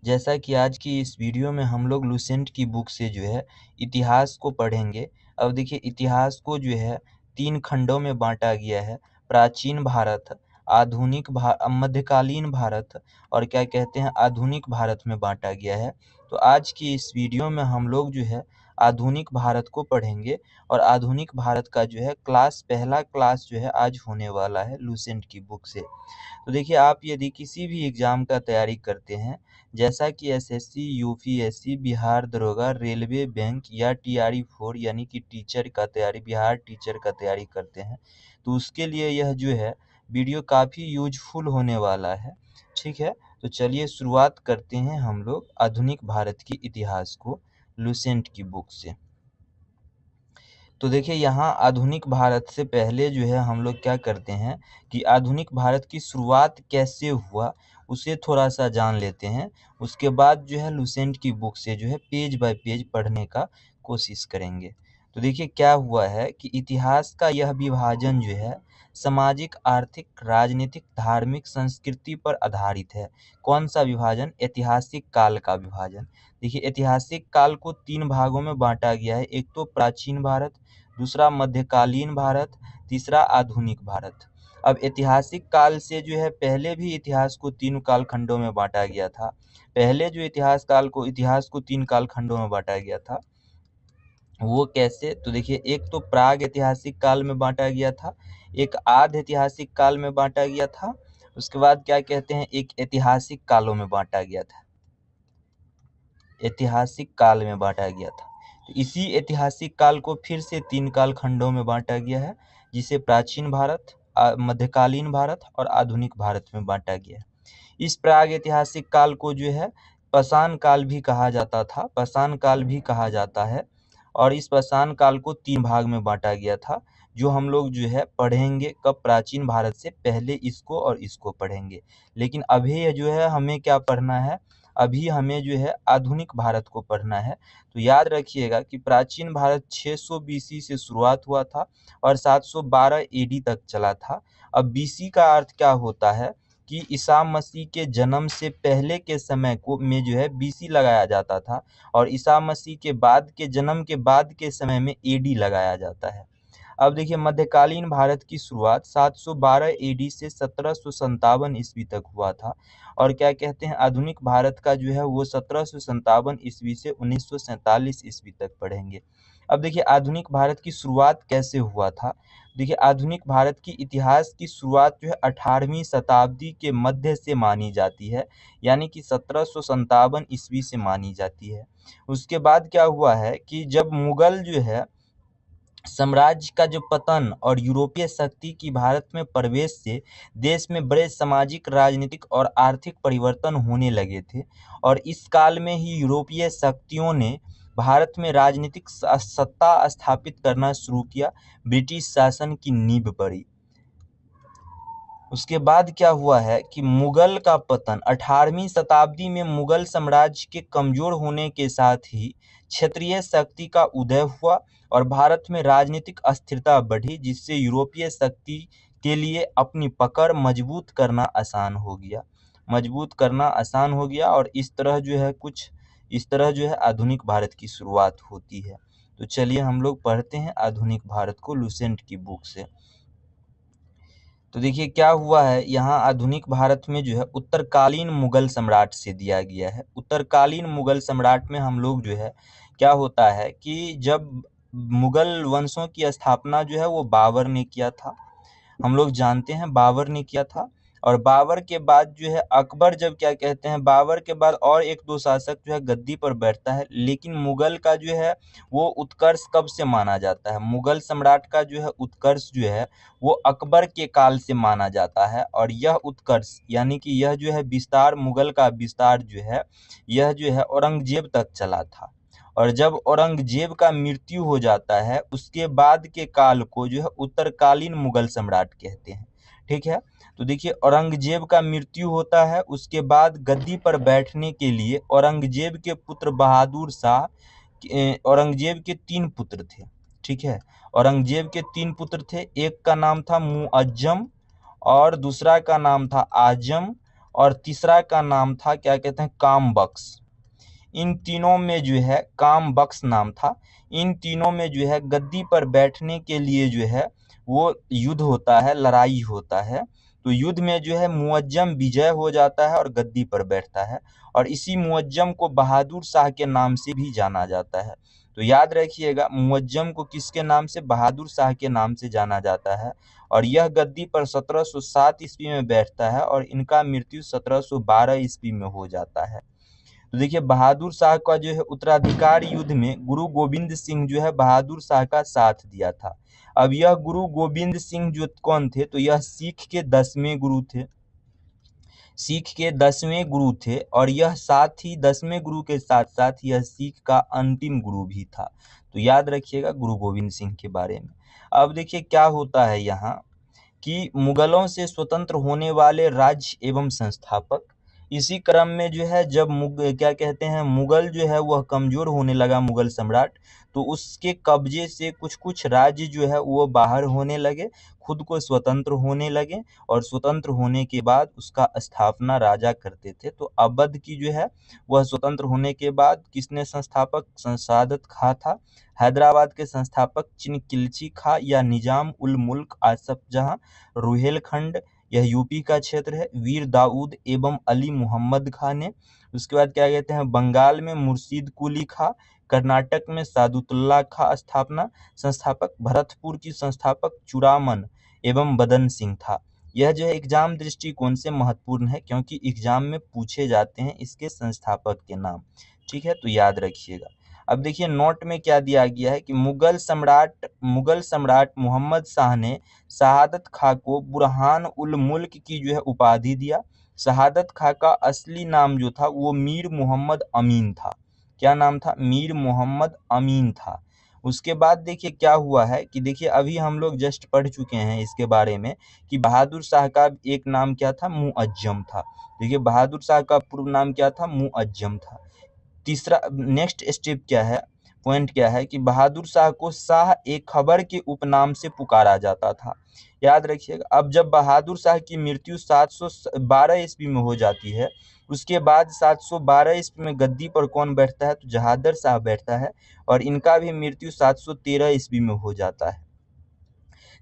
जैसा कि आज की इस वीडियो में हम लोग लुसेंट की बुक से जो है इतिहास को पढ़ेंगे। अब देखिए इतिहास को जो है 3 खंडों में बाँटा गया है। प्राचीन भारत, मध्यकालीन भारत और क्या कहते हैं आधुनिक भारत में बाँटा गया है। तो आज की इस वीडियो में हम लोग जो है आधुनिक भारत को पढ़ेंगे और आधुनिक भारत का जो है पहला क्लास जो है आज होने वाला है लुसेंट की बुक से। तो देखिए आप यदि किसी भी एग्ज़ाम का तैयारी करते हैं, जैसा कि एसएससी, यूपीएससी, बिहार दरोगा, रेलवे, बैंक या टीआरई 4 यानी कि टीचर का तैयारी बिहार टीचर का तैयारी करते हैं, तो उसके लिए यह जो है वीडियो काफ़ी यूज़फुल होने वाला है, ठीक है? तो चलिए शुरुआत करते हैं हम लोग आधुनिक भारत के इतिहास को लुसेंट की बुक से। तो देखिए यहाँ आधुनिक भारत से पहले जो है हम लोग क्या करते हैं कि आधुनिक भारत की शुरुआत कैसे हुआ उसे थोड़ा-सा जान लेते हैं। उसके बाद जो है लुसेंट की बुक से जो है पेज बाय पेज पढ़ने का कोशिश करेंगे। तो देखिए क्या हुआ है कि इतिहास का यह विभाजन जो है सामाजिक, आर्थिक, राजनीतिक, धार्मिक, संस्कृति पर आधारित है। कौन-सा विभाजन? ऐतिहासिक काल का विभाजन। देखिए ऐतिहासिक काल को 3 भागों में बाँटा गया है। एक तो प्राचीन भारत, दूसरा मध्यकालीन भारत, तीसरा आधुनिक भारत। अब ऐतिहासिक काल से जो है पहले भी इतिहास को 3 कालखंडों में बाँटा गया था। पहले जो इतिहास को 3 कालखंडों में बाँटा गया था, वो कैसे? तो देखिए एक तो प्राग ऐतिहासिक काल में बाँटा गया था, एक आध ऐतिहासिक काल में बाँटा गया था, उसके बाद क्या कहते हैं एक ऐतिहासिक कालों में बाँटा गया था। ऐतिहासिक काल में बाँटा गया था। तो इसी ऐतिहासिक काल को फिर से 3 कालखंडों में बाँटा गया है, जिसे प्राचीन भारत, मध्यकालीन भारत और आधुनिक भारत में बाँटा गया है। इस प्राग ऐतिहासिक काल को जो है पाषाण काल भी कहा जाता था, पाषाण काल भी कहा जाता है और इस पाषाण काल को 3 भाग में बाँटा गया था, जो हम लोग जो है पढ़ेंगे कब? प्राचीन भारत से पहले इसको और इसको पढ़ेंगे। लेकिन अभी जो है हमें क्या पढ़ना है? अभी हमें जो है आधुनिक भारत को पढ़ना है। तो याद रखिएगा कि प्राचीन भारत 600 बीसी से शुरुआत हुआ था और 712 एडी तक चला था। अब बीसी का अर्थ क्या होता है कि ईसा मसीह के जन्म से पहले के समय को में जो है बीसी लगाया जाता था और ईसा मसीह के बाद के जन्म के बाद के समय में एडी लगाया जाता है। अब देखिए मध्यकालीन भारत की शुरुआत 712 एडी से 1757 ईस्वी तक हुआ था और क्या कहते हैं आधुनिक भारत का जो है वो 1757 ईस्वी से 1947 ईस्वी तक पढ़ेंगे। अब देखिए आधुनिक भारत की शुरुआत कैसे हुआ था? देखिए आधुनिक भारत की इतिहास की शुरुआत जो है 18वीं शताब्दी के मध्य से मानी जाती है, यानी कि 1757 ईस्वी से मानी जाती है। उसके बाद क्या हुआ है कि जब मुगल जो है साम्राज्य का जो पतन और यूरोपीय शक्ति की भारत में प्रवेश से देश में बड़े सामाजिक, राजनीतिक और आर्थिक परिवर्तन होने लगे थे और इस काल में ही यूरोपीय शक्तियों ने भारत में राजनीतिक सत्ता स्थापित करना शुरू किया, ब्रिटिश शासन की नींव पड़ी। उसके बाद क्या हुआ है कि मुगल का पतन 18वीं शताब्दी में मुगल साम्राज्य के कमजोर होने के साथ ही क्षेत्रीय शक्ति का उदय हुआ और भारत में राजनीतिक अस्थिरता बढ़ी, जिससे यूरोपीय शक्ति के लिए अपनी पकड़ मजबूत करना आसान हो गया और इस तरह जो है आधुनिक भारत की शुरुआत होती है। तो चलिए हम लोग पढ़ते हैं आधुनिक भारत को लुसेंट की बुक से। तो देखिए क्या हुआ है यहाँ आधुनिक भारत में जो है उत्तरकालीन मुगल सम्राट से दिया गया है। उत्तरकालीन मुगल सम्राट में हम लोग जो है क्या होता है कि जब मुगल वंशों की स्थापना जो है वो बाबर ने किया था, हम लोग जानते हैं बाबर ने किया था और बाबर के बाद जो है अकबर जब क्या कहते हैं बाबर के बाद और एक दो शासक जो है गद्दी पर बैठता है, लेकिन मुगल का जो है वो उत्कर्ष कब से माना जाता है? मुगल सम्राट का जो है उत्कर्ष जो है वो अकबर के काल से माना जाता है और यह उत्कर्ष यानी कि यह जो है विस्तार मुगल का विस्तार जो है यह जो है औरंगजेब तक चला था और जब औरंगजेब का मृत्यु हो जाता है उसके बाद के काल को जो है उत्तरकालीन मुगल सम्राट कहते हैं, ठीक है। तो देखिए औरंगजेब का मृत्यु होता है, उसके बाद गद्दी पर बैठने के लिए औरंगजेब के पुत्र बहादुर शाह, औरंगजेब के 3 पुत्र थे, ठीक है। औरंगजेब के 3 पुत्र थे, एक का नाम था मुअज्जम और दूसरा का नाम था आजम और तीसरा का नाम था क्या कहते हैं, कामबख्श। इन तीनों में जो है कामबख्श नाम था। इन तीनों में जो है गद्दी पर बैठने के लिए जो है वो युद्ध होता है, लड़ाई होता है। तो युद्ध में जो है मुअज्जम विजय हो जाता है और गद्दी पर बैठता है, और इसी मुअज्जम को बहादुर शाह के नाम से भी जाना जाता है। तो याद रखिएगा, मुअज्जम को किसके नाम से, बहादुर शाह के नाम से जाना जाता है। और यह गद्दी पर 1707 ईस्वी में बैठता है और इनका मृत्यु 1712 ईस्वी में हो जाता है। तो देखिए बहादुर शाह का जो है उत्तराधिकार युद्ध में गुरु गोविंद सिंह जो है बहादुर शाह का साथ दिया था। अब यह गुरु गोविंद सिंह जो कौन थे, तो यह सिख के 10वें गुरु थे। सिख के 10वें गुरु थे, और यह साथ ही 10वें गुरु के साथ साथ यह सिख का अंतिम गुरु भी था। तो याद रखिएगा गुरु गोविंद सिंह के बारे में। अब देखिए क्या होता है यहाँ कि मुगलों से स्वतंत्र होने वाले राज्य एवं संस्थापक। इसी क्रम में जो है जब क्या कहते हैं मुगल जो है वह कमजोर होने लगा, मुगल सम्राट, तो उसके कब्जे से कुछ कुछ राज्य जो है वो बाहर होने लगे, खुद को स्वतंत्र होने लगे। और स्वतंत्र होने के बाद उसका स्थापना राजा करते थे। तो अवध की जो है वह स्वतंत्र होने के बाद किसने संस्थापक, सादत खां था। हैदराबाद के संस्थापक चिनकिल्ची खां या निजाम उल मुल्क आसफ जहां। रुहेलखंड, यह यूपी का क्षेत्र है, वीर दाऊद एवं अली मोहम्मद खां ने। उसके बाद क्या कहते हैं, बंगाल में मुर्शीद कुली खां। कर्नाटक में सादुतुल्लाह खां स्थापना संस्थापक। भरतपुर की संस्थापक चूड़ामन एवं बदन सिंह था। यह जो है एग्जाम दृष्टिकोण से महत्वपूर्ण है, क्योंकि एग्जाम में पूछे जाते हैं इसके संस्थापक के नाम। ठीक है, तो याद रखिएगा। अब देखिए नोट में क्या दिया गया है कि मुगल सम्राट मोहम्मद शाह ने शहादत खां को बुरहान उल मुल्क की जो है उपाधि दिया। शहादत खां का असली नाम जो था वो मीर मोहम्मद अमीन था। क्या नाम था, मीर मोहम्मद अमीन था। उसके बाद देखिए क्या हुआ है कि देखिए अभी हम लोग जस्ट पढ़ चुके हैं इसके बारे में कि बहादुर शाह का एक नाम क्या था, मुअज्जम था। देखिए बहादुर शाह का पूर्व नाम क्या था, मुअज्जम था। तीसरा नेक्स्ट स्टेप क्या है, पॉइंट क्या है कि बहादुर शाह को शाह ए खबर के उपनाम से पुकारा जाता था। याद रखिएगा। अब जब बहादुर शाह की मृत्यु 712 ईस्वी में हो जाती है, उसके बाद 712 ईस्वी में गद्दी पर कौन बैठता है, तो जहादर शाह बैठता है, और इनका भी मृत्यु 713 ईस्वी में हो जाता है।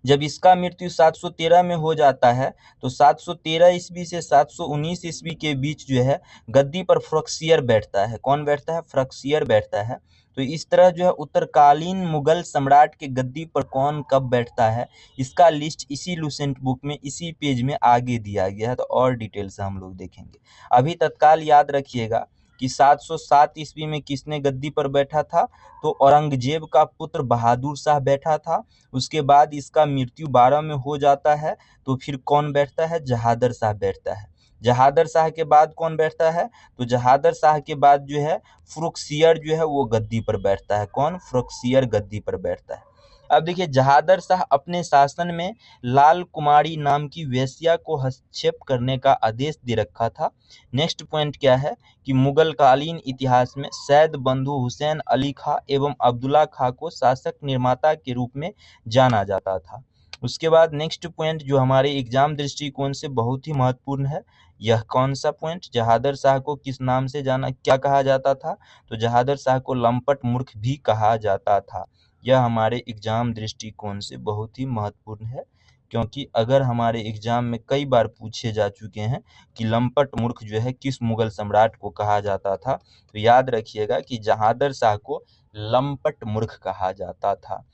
जब इसका मृत्यु 713 में हो जाता है, तो 713 ईस्वी से 719 ईस्वी के बीच जो है गद्दी पर फ्रक्सियर बैठता है। कौन बैठता है, फ्रक्सियर बैठता है। तो इस तरह जो है उत्तरकालीन मुगल सम्राट के गद्दी पर कौन कब बैठता है, इसका लिस्ट इसी लुसेंट बुक में इसी पेज में आगे दिया गया है। तो और डिटेल से हम लोग देखेंगे। अभी तत्काल याद रखिएगा कि 707 ईस्वी में किसने गद्दी पर बैठा था, तो औरंगजेब का पुत्र बहादुर शाह बैठा था। उसके बाद इसका मृत्यु 12 में हो जाता है, तो फिर कौन बैठता है, जहादर शाह बैठता है। जहादर शाह के बाद कौन बैठता है, तो जहादर शाह के बाद जो है फ्रुखसियर जो है वो गद्दी पर बैठता है। कौन, फ्रुखसियर गद्दी पर बैठता है। अब देखिए जहादर शाह अपने शासन में लाल कुमारी नाम की वेश्या को हस्तक्षेप करने का आदेश दे रखा था। नेक्स्ट पॉइंट क्या है कि मुगल कालीन इतिहास में सैयद बंधु हुसैन अली खां एवं अब्दुल्ला खां को शासक निर्माता के रूप में जाना जाता था। उसके बाद नेक्स्ट पॉइंट जो हमारे एग्जाम दृष्टिकोण से बहुत ही महत्वपूर्ण है, यह कौन सा पॉइंट, जहादर शाह को किस नाम से जाना क्या कहा जाता था, तो जहादर शाह को लंपट मूर्ख भी कहा जाता था। यह हमारे एग्जाम दृष्टिकोण से बहुत ही महत्वपूर्ण है, क्योंकि अगर हमारे एग्जाम में कई बार पूछे जा चुके हैं कि लंपट मूर्ख जो है किस मुगल सम्राट को कहा जाता था, तो याद रखिएगा कि जहादर शाह को लंपट मूर्ख कहा जाता था।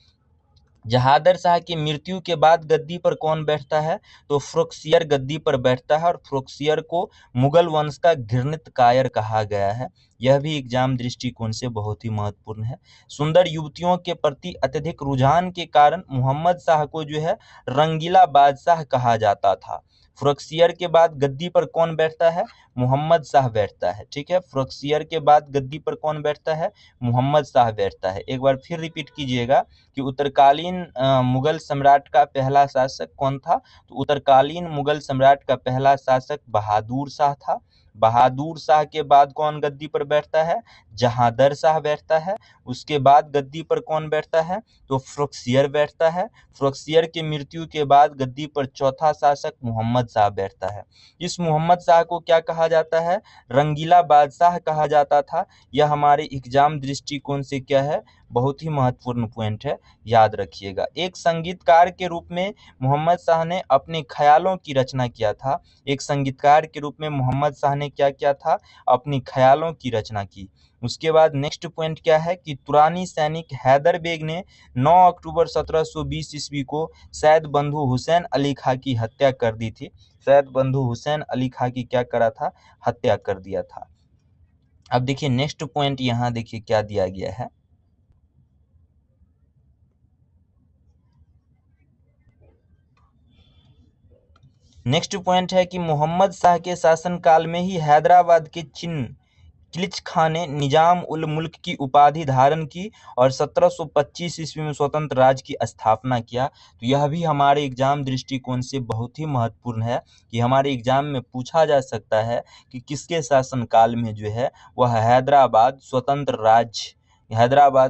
जहादर शाह की मृत्यु के बाद गद्दी पर कौन बैठता है, तो फ्रुखसियर गद्दी पर बैठता है, और फ्रुखसियर को मुगल वंश का घृणित कायर कहा गया है। यह भी एग्जाम दृष्टिकोण से बहुत ही महत्वपूर्ण है। सुंदर युवतियों के प्रति अत्यधिक रुझान के कारण मोहम्मद शाह को जो है रंगीला बादशाह कहा जाता था। फ्रुखसियर के बाद गद्दी पर कौन बैठता है, मोहम्मद शाह बैठता है। ठीक है, फ्रुखसियर के बाद गद्दी पर कौन बैठता है, मोहम्मद शाह बैठता है। एक बार फिर रिपीट कीजिएगा कि उत्तरकालीन मुगल सम्राट का पहला शासक कौन था, तो उत्तरकालीन मुगल सम्राट का पहला शासक बहादुर शाह था। बहादुर शाह के बाद कौन गद्दी पर बैठता है? जहांदर शाह बैठता है। उसके बाद गद्दी पर कौन बैठता है? तो फ़रुखसियर बैठता है। फ़रुखसियर की मृत्यु के बाद गद्दी पर चौथा शासक मोहम्मद शाह बैठता है। इस मोहम्मद शाह को क्या कहा जाता है? रंगीला बादशाह कहा जाता था। यह हमारे एग्जाम दृष्टिकोण से क्या है? बहुत ही महत्वपूर्ण पॉइंट है, याद रखिएगा। एक संगीतकार के रूप में मोहम्मद शाह ने अपने ख्यालों की रचना किया था। एक संगीतकार के रूप में मोहम्मद शाह ने क्या किया था? अपनी ख्यालों की रचना की। उसके बाद नेक्स्ट पॉइंट क्या है कि तुरानी सैनिक हैदर बेग ने 9 अक्टूबर 1720 ईस्वी को सैयद बंधु हुसैन अली खां की हत्या कर दी थी। सैयद बंधु हुसैन अली खां की क्या करा था? हत्या कर दिया था। अब देखिए नेक्स्ट पॉइंट यहाँ देखिए क्या दिया गया है। नेक्स्ट पॉइंट है कि मोहम्मद शाह के शासनकाल में ही हैदराबाद के किलिच खां ने निजाम उल मुल्क की उपाधि धारण की और 1725 ईस्वी में स्वतंत्र राज्य की स्थापना किया। तो यह भी हमारे एग्जाम दृष्टिकोण से बहुत ही महत्वपूर्ण है कि हमारे एग्जाम में पूछा जा सकता है कि किसके शासनकाल में जो है वह हैदराबाद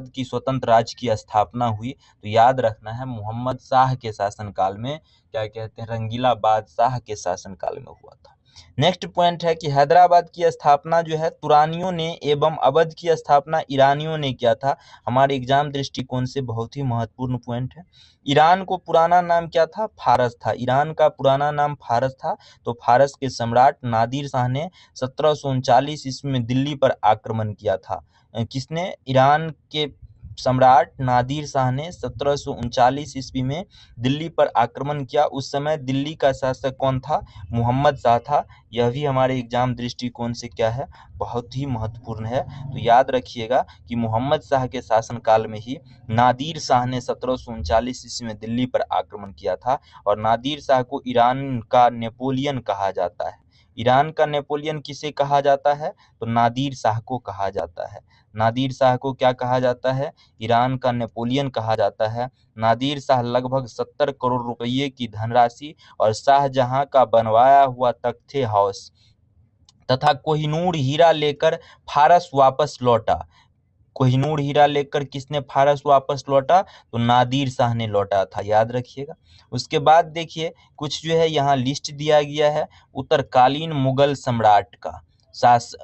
की स्वतंत्र राज्य की स्थापना हुई। तो याद रखना है मोहम्मद शाह के शासनकाल में, क्या कहते हैं, रंगीला बादशाह के शासनकाल में हुआ था। नेक्स्ट पॉइंट है कि हैदराबाद की स्थापना जो है तुरानियों ने एवं अवध की स्थापना ईरानियों ने किया था। हमारे एग्जाम दृष्टिकोण से बहुत ही महत्वपूर्ण पॉइंट है। ईरान को पुराना नाम क्या था? फारस था। ईरान का पुराना नाम फारस था। तो फारस के सम्राट नादिर शाह ने 1739 ईस्वी में दिल्ली पर आक्रमण किया था। किसने? ईरान के सम्राट नादिर शाह ने 1739 ईस्वी में दिल्ली पर आक्रमण किया। उस समय दिल्ली का शासक कौन था? मोहम्मद शाह था। यह भी हमारे एग्जाम दृष्टिकोण से क्या है? बहुत ही महत्वपूर्ण है। तो याद रखिएगा कि मोहम्मद शाह के शासनकाल में ही नादिर शाह ने 1739 ईस्वी में दिल्ली पर आक्रमण किया था। और नादिर शाह को ईरान का नेपोलियन कहा जाता है। ईरान का नेपोलियन किसे कहा जाता है? तो नादिर शाह को कहा जाता है। नादिर शाह को क्या कहा जाता है? ईरान का नेपोलियन कहा जाता है। नादिर शाह लगभग 70 करोड़ रुपये की धनराशि और शाहजहां का बनवाया हुआ तख्ते हाउस तथा कोहिनूर हीरा लेकर फारस वापस लौटा। कोहिनूर हीरा लेकर किसने फारस वापस लौटा? तो नादिर शाह ने लौटा था, याद रखिएगा। उसके बाद देखिए कुछ जो है यहाँ लिस्ट दिया गया है उत्तरकालीन मुगल सम्राट का।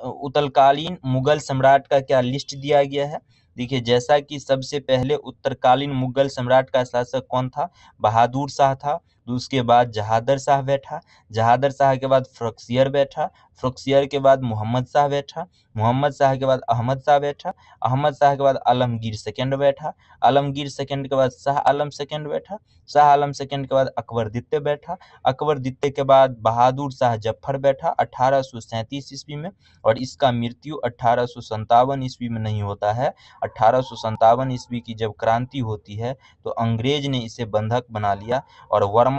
उत्तरकालीन मुगल सम्राट का क्या लिस्ट दिया गया है? देखिए जैसा कि सबसे पहले उत्तरकालीन मुगल सम्राट का शासक कौन था? बहादुर शाह था। तो उसके बाद जहादर शाह बैठा। जहादर शाह के बाद फ़रुखसियर बैठा। फ़रुखसियर के बाद मोहम्मद शाह बैठा। मोहम्मद शाह के बाद अहमद शाह बैठा। अहमद शाह के बाद आलमगीर सेकंड बैठा। आलमगीर सेकंड के बाद शाह आलम सेकंड बैठा। शाह आलम सेकंड के बाद अकबर द्वितीय बैठा। अकबर द्वितीय के बाद बहादुर शाह जफर बैठा 1837 ईस्वी में। और इसका मृत्यु 1857 ईस्वी में नहीं होता है। 1857 ईस्वी की जब क्रांति होती है तो अंग्रेज ने इसे बंधक बना लिया और वर्मा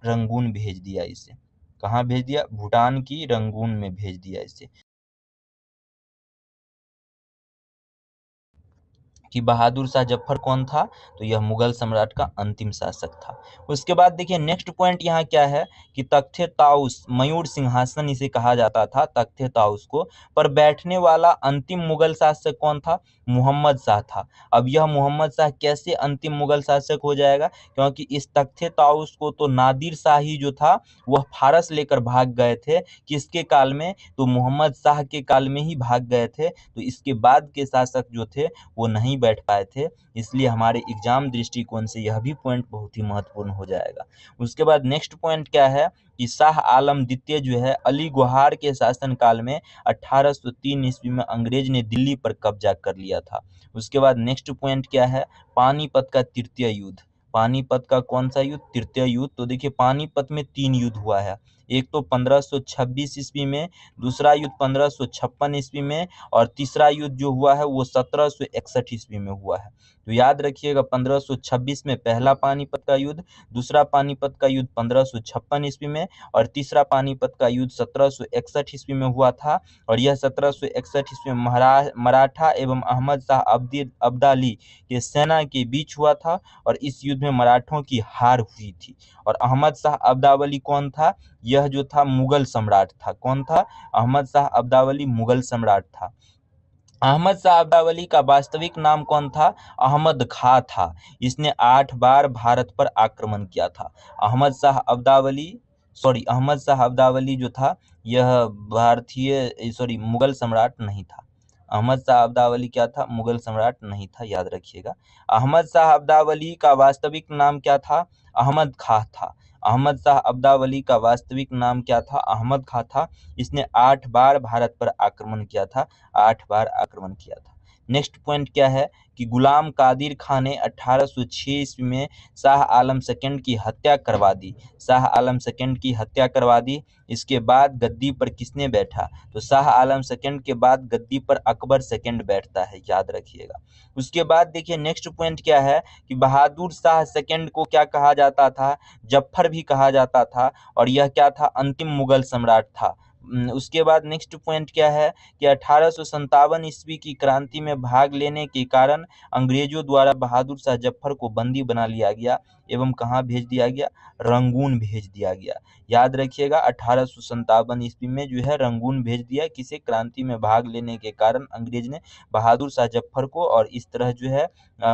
रंगून भेज दिया इसे। कहाँ भेज दिया? भूटान की रंगून में भेज दिया इसे। कि बहादुर शाह जफर कौन था? तो यह मुगल सम्राट का अंतिम शासक था। उसके बाद देखिए नेक्स्ट पॉइंट यहाँ क्या है कि तख्ते ताउस, मयूर सिंहासन इसे कहा जाता था, तख्ते ताउस को, पर बैठने वाला अंतिम मुगल शासक कौन था? मोहम्मद शाह था। अब यह मोहम्मद शाह कैसे अंतिम मुगल शासक हो जाएगा? क्योंकि इस तख्ते ताउस को तो नादिर शाह ही जो था वह फारस लेकर भाग गए थे। किसके काल में? तो मोहम्मद शाह के काल में ही भाग गए थे। तो इसके बाद के शासक जो थे वो नहीं बैठ पाए थे। इसलिए हमारे एग्जाम दृष्टिकोण से यह भी पॉइंट बहुत ही महत्वपूर्ण हो जाएगा। उसके बाद नेक्स्ट पॉइंट क्या है कि शाह आलम द्वितीय जो है अली गुहार के शासनकाल में 1803 ईस्वी में अंग्रेज ने दिल्ली पर कब्जा कर लिया था। उसके बाद नेक्स्ट पॉइंट क्या है? पानीपत का तृतीय युद्ध। पानीपत का कौन सा युद्ध? तृतीय युद्ध। तो देखिए पानीपत में 3 युद्ध हुआ है। एक तो 1526 ईस्वी में, दूसरा युद्ध 1556 ईस्वी में और तीसरा युद्ध जो हुआ है वो 1761 ईस्वी में हुआ है। तो याद रखिएगा 1526 में पहला पानीपत का युद्ध, दूसरा पानीपत का युद्ध 1556 ईस्वी में और तीसरा पानीपत का युद्ध 1761 ईस्वी में हुआ था। और यह 1761 ईस्वी में मराठा एवं अहमद शाह अब्दाली के सेना के बीच हुआ था और इस युद्ध में मराठों की हार हुई थी। और अहमद शाह अब्दाली कौन था? यह यह जो था मुगल सम्राट था। कौन था? अहमद शाह अब्दावली मुगल सम्राट था। अहमद शाह अब्दावली का वास्तविक नाम कौन था? अहमद खां था। इसने 8 बार भारत पर आक्रमण किया था। अहमद शाह अब्दावली जो था यह मुगल सम्राट नहीं था। अहमद शाह अब्दावली क्या था? मुगल सम्राट नहीं था, याद रखिएगा। अहमद शाह अब्दावली का वास्तविक नाम क्या था? अहमद खां था। अहमद शाह अब्दावली का वास्तविक नाम क्या था? अहमद खां था। इसने 8 बार भारत पर आक्रमण किया था। 8 बार आक्रमण किया था। नेक्स्ट पॉइंट क्या है कि गुलाम कादिर खान ने 1806 ईस्वी में शाह आलम सेकंड की हत्या करवा दी। शाह आलम सेकंड की हत्या करवा दी। इसके बाद गद्दी पर किसने बैठा? तो शाह आलम सेकंड के बाद गद्दी पर अकबर सेकंड बैठता है, याद रखिएगा। उसके बाद देखिए नेक्स्ट पॉइंट क्या है कि बहादुर शाह सेकंड को क्या कहा जाता था? जफर भी कहा जाता था, और यह क्या था? अंतिम मुगल सम्राट था। उसके बाद नेक्स्ट पॉइंट क्या है कि 1857 ईस्वी की क्रांति में भाग लेने के कारण अंग्रेजों द्वारा बहादुर शाह जफर को बंदी बना लिया गया एवं कहाँ भेज दिया गया? रंगून भेज दिया गया। याद रखिएगा 1857 ईस्वी में जो है रंगून भेज दिया। किसे? क्रांति में भाग लेने के कारण अंग्रेज ने बहादुर शाह जफर को, और इस तरह जो है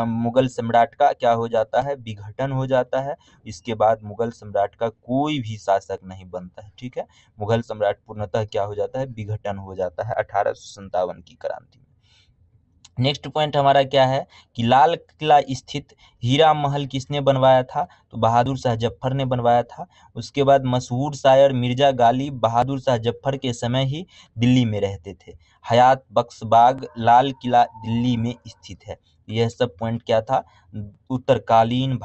मुगल सम्राट का क्या हो जाता है? विघटन हो जाता है। इसके बाद मुगल सम्राट का कोई भी शासक नहीं बनता है। ठीक है, मुगल सम्राट पूर्णतः क्या हो जाता है? विघटन हो जाता है 1857 की क्रांति में। नेक्स्ट पॉइंट हमारा क्या है कि लाल किला स्थित हीरा महल किसने बनवाया था? तो बहादुर शाह जफर ने बनवाया था। उसके बाद मशहूर शायर मिर्जा गालिब बहादुर शाह जफर के समय ही दिल्ली में रहते थे। हयात बख्श बाग लाल किला दिल्ली में स्थित है। यह सब पॉइंट क्या था? उत्तरकालीन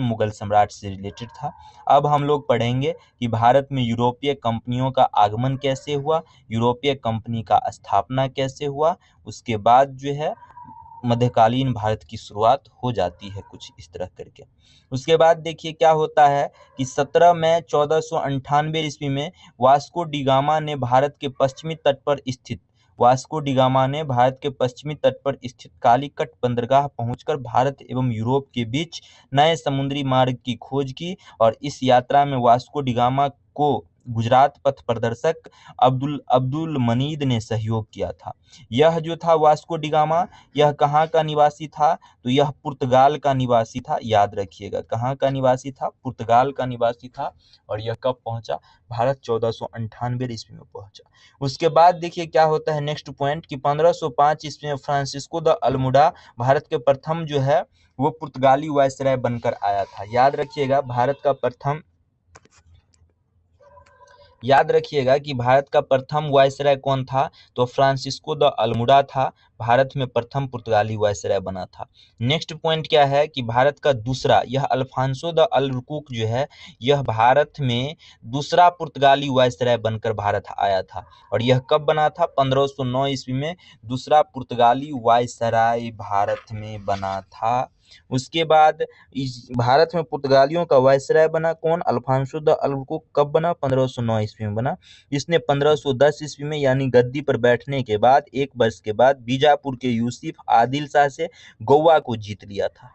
मुगल सम्राट से रिलेटेड था। अब हम लोग पढ़ेंगे कि भारत में यूरोपीय कंपनियों का आगमन कैसे हुआ, यूरोपीय कंपनी का स्थापना कैसे हुआ। उसके बाद जो है मध्यकालीन भारत की शुरुआत हो जाती है, कुछ इस तरह करके। उसके बाद देखिए क्या होता है कि 17 मई 1498 ईस्वी में वास्को डी गामा ने भारत के पश्चिमी तट पर स्थित कालीकट बंदरगाह पहुंचकर भारत एवं यूरोप के बीच नए समुद्री मार्ग की खोज की, और इस यात्रा में वास्को डी गामा को गुजरात पथ प्रदर्शक अब्दुल मनीद ने सहयोग किया था। यह जो था वास्को डी गामा, यह कहाँ का निवासी था? तो यह पुर्तगाल का निवासी था। याद रखिएगा, कहाँ का निवासी था? पुर्तगाल का निवासी था। और यह कब पहुंचा? भारत 1498 ईस्वी में पहुंचा। उसके बाद देखिए क्या होता है नेक्स्ट पॉइंट कि 1505 ईस्वी में फ्रांसिस्को द अल्मुडा भारत के प्रथम जो है वो पुर्तगाली वायसराय बनकर आया था। याद रखिएगा भारत का प्रथम वायसराय कौन था? तो फ्रांसिस्को द अल्मुडा था। भारत में प्रथम पुर्तगाली वायसराय बना था। नेक्स्ट पॉइंट क्या है कि भारत का दूसरा, यह अल्फांसो द अल्बुकर्क जो है यह भारत में दूसरा पुर्तगाली वायसराय बनकर भारत आया था। और यह कब बना था? 1509 ईस्वी में दूसरा पुर्तगाली वायसराय भारत में बना था। उसके बाद इस भारत में पुर्तगालियों का वायसराय बना कौन? Alfonso de Albuquerque. कब बना? 1509 ईस्वी में बना। इसने 1510 ईस्वी में यानी गद्दी पर बैठने के बाद 1 वर्ष के बाद बीजापुर के यूसुफ आदिल शाह से गोवा को जीत लिया था।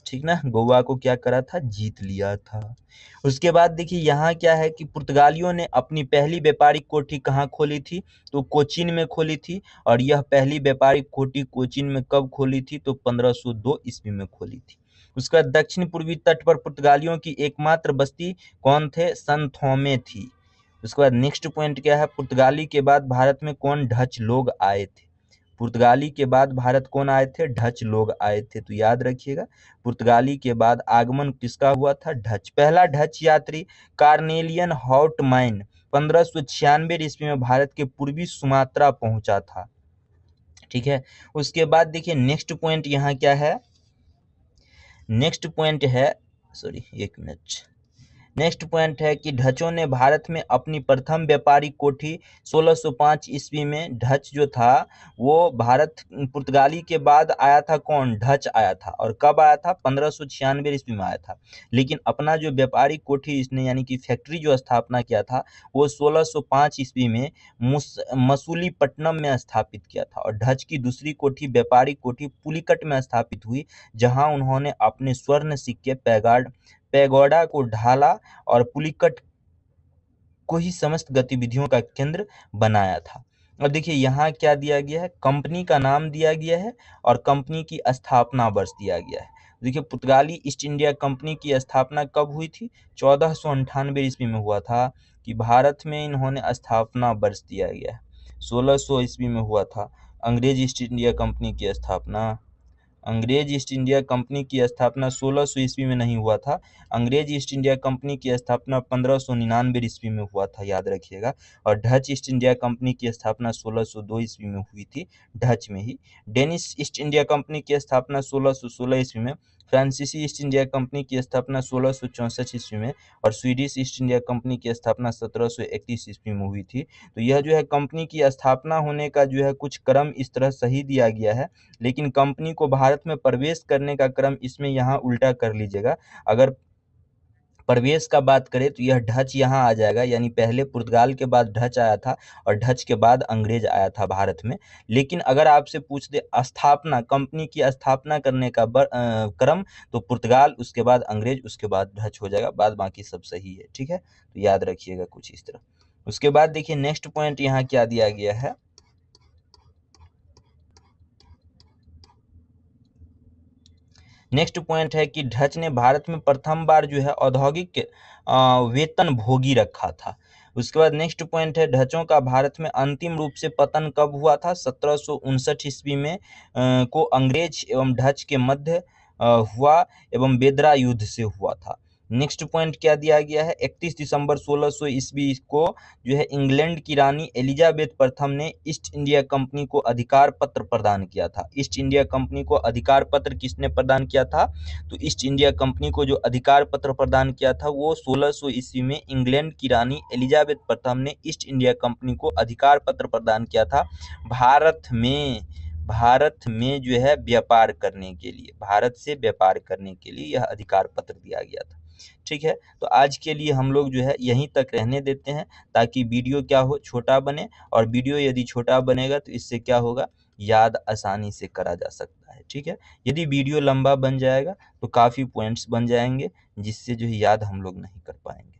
ठीक ना, गोवा को क्या करा था? जीत लिया था। उसके बाद देखिए यहाँ क्या है कि पुर्तगालियों ने अपनी पहली व्यापारिक कोठी कहाँ खोली थी? तो कोचीन में खोली थी। और यह पहली व्यापारिक कोठी कोचीन में कब खोली थी? तो 1502 ईस्वी में खोली थी। उसका दक्षिण पूर्वी तट पर पुर्तगालियों की एकमात्र बस्ती कौन थे? सन थोमे थी। उसके बाद नेक्स्ट पॉइंट क्या है? पुर्तगाली के बाद भारत में कौन? डच लोग आए थे। पुर्तगाली के बाद भारत कौन आए थे? डच लोग आए थे। तो याद रखिएगा पुर्तगाली के बाद आगमन किसका हुआ था? डच। पहला डच यात्री कार्नेलियन हॉटमाइन 1596 ईस्वी में भारत के पूर्वी सुमात्रा पहुंचा था। ठीक है, उसके बाद देखिए नेक्स्ट पॉइंट यहाँ क्या है? नेक्स्ट पॉइंट है कि डचों ने भारत में अपनी प्रथम व्यापारिक कोठी 1605 ईस्वी में, डच जो था वो भारत पुर्तगाली के बाद आया था कौन? डच आया था। और कब आया था? 1596 ईस्वी में आया था। लेकिन अपना जो व्यापारिक कोठी इसने यानी कि फैक्ट्री जो स्थापना किया था वो 1605 ईस्वी में मसूलीपट्टनम में स्थापित किया था। और डच की दूसरी कोठी व्यापारिक कोठी पुलिकट में स्थापित हुई, जहां उन्होंने अपने स्वर्ण सिक्के पैगोडा को ढाला और पुलिकट को ही समस्त गतिविधियों का केंद्र बनाया था। और देखिए यहाँ क्या दिया गया है, कंपनी का नाम दिया गया है और कंपनी की स्थापना वर्ष दिया गया है। देखिए पुर्तगाली ईस्ट इंडिया कंपनी की स्थापना कब हुई थी, 1498 ईस्वी में हुआ था कि भारत में इन्होंने स्थापना वर्ष दिया गया है। 1600 ईस्वी में हुआ था अंग्रेज ईस्ट इंडिया कंपनी की स्थापना। अंग्रेज ईस्ट इंडिया कंपनी की स्थापना 1600 ईस्वी में नहीं हुआ था। अंग्रेज ईस्ट इंडिया कंपनी की स्थापना 1599 ईस्वी में हुआ था, याद रखिएगा। और डच ईस्ट इंडिया कंपनी की स्थापना 1602 ईस्वी में हुई थी, डच में ही। डेनिश ईस्ट इंडिया कंपनी की स्थापना 1616 ईस्वी में। फ्रांसीसी ईस्ट इंडिया कंपनी की स्थापना 1664 ईस्वी में। और स्वीडिश ईस्ट इंडिया कंपनी की स्थापना 1731 ईस्वी में हुई थी। तो यह जो है कंपनी की स्थापना होने का जो है कुछ क्रम इस तरह सही दिया गया है, लेकिन कंपनी को भारत में प्रवेश करने का क्रम इसमें यहाँ उल्टा कर लीजिएगा। अगर प्रवेश का बात करें तो यह डच यहाँ आ जाएगा, यानी पहले पुर्तगाल के बाद डच आया था और डच के बाद अंग्रेज आया था भारत में। लेकिन अगर आपसे पूछ दे स्थापना, कंपनी की स्थापना करने का क्रम, तो पुर्तगाल, उसके बाद अंग्रेज, उसके बाद डच हो जाएगा, बाद बाकी सब सही है। ठीक है, तो याद रखिएगा कुछ इस तरह। उसके बाद देखिए नेक्स्ट पॉइंट यहाँ क्या दिया गया है, नेक्स्ट पॉइंट है कि डच ने भारत में प्रथम बार जो है औद्योगिक वेतन भोगी रखा था। उसके बाद नेक्स्ट पॉइंट है डचों का भारत में अंतिम रूप से पतन कब हुआ था, 1759 ईस्वी में को अंग्रेज एवं डच के मध्य हुआ एवं बेदरा युद्ध से हुआ था। नेक्स्ट पॉइंट क्या दिया गया है, 31 दिसंबर 1600 ईस्वी को जो है इंग्लैंड की रानी एलिजाबेथ प्रथम ने ईस्ट इंडिया कंपनी को अधिकार पत्र प्रदान किया था। ईस्ट इंडिया कंपनी को अधिकार पत्र किसने प्रदान किया था, तो ईस्ट इंडिया कंपनी को जो अधिकार पत्र प्रदान किया था वो 1600 ईस्वी में इंग्लैंड की रानी एलिजाबेथ प्रथम ने ईस्ट इंडिया कंपनी को अधिकार पत्र प्रदान किया था भारत में जो है व्यापार करने के लिए, भारत से व्यापार करने के लिए यह अधिकार पत्र दिया गया था। ठीक है, तो आज के लिए हम लोग जो है यहीं तक रहने देते हैं, ताकि वीडियो क्या हो, छोटा बने। और वीडियो यदि छोटा बनेगा तो इससे क्या होगा, याद आसानी से करा जा सकता है। ठीक है, यदि वीडियो लंबा बन जाएगा तो काफ़ी पॉइंट्स बन जाएंगे, जिससे जो है याद हम लोग नहीं कर पाएंगे।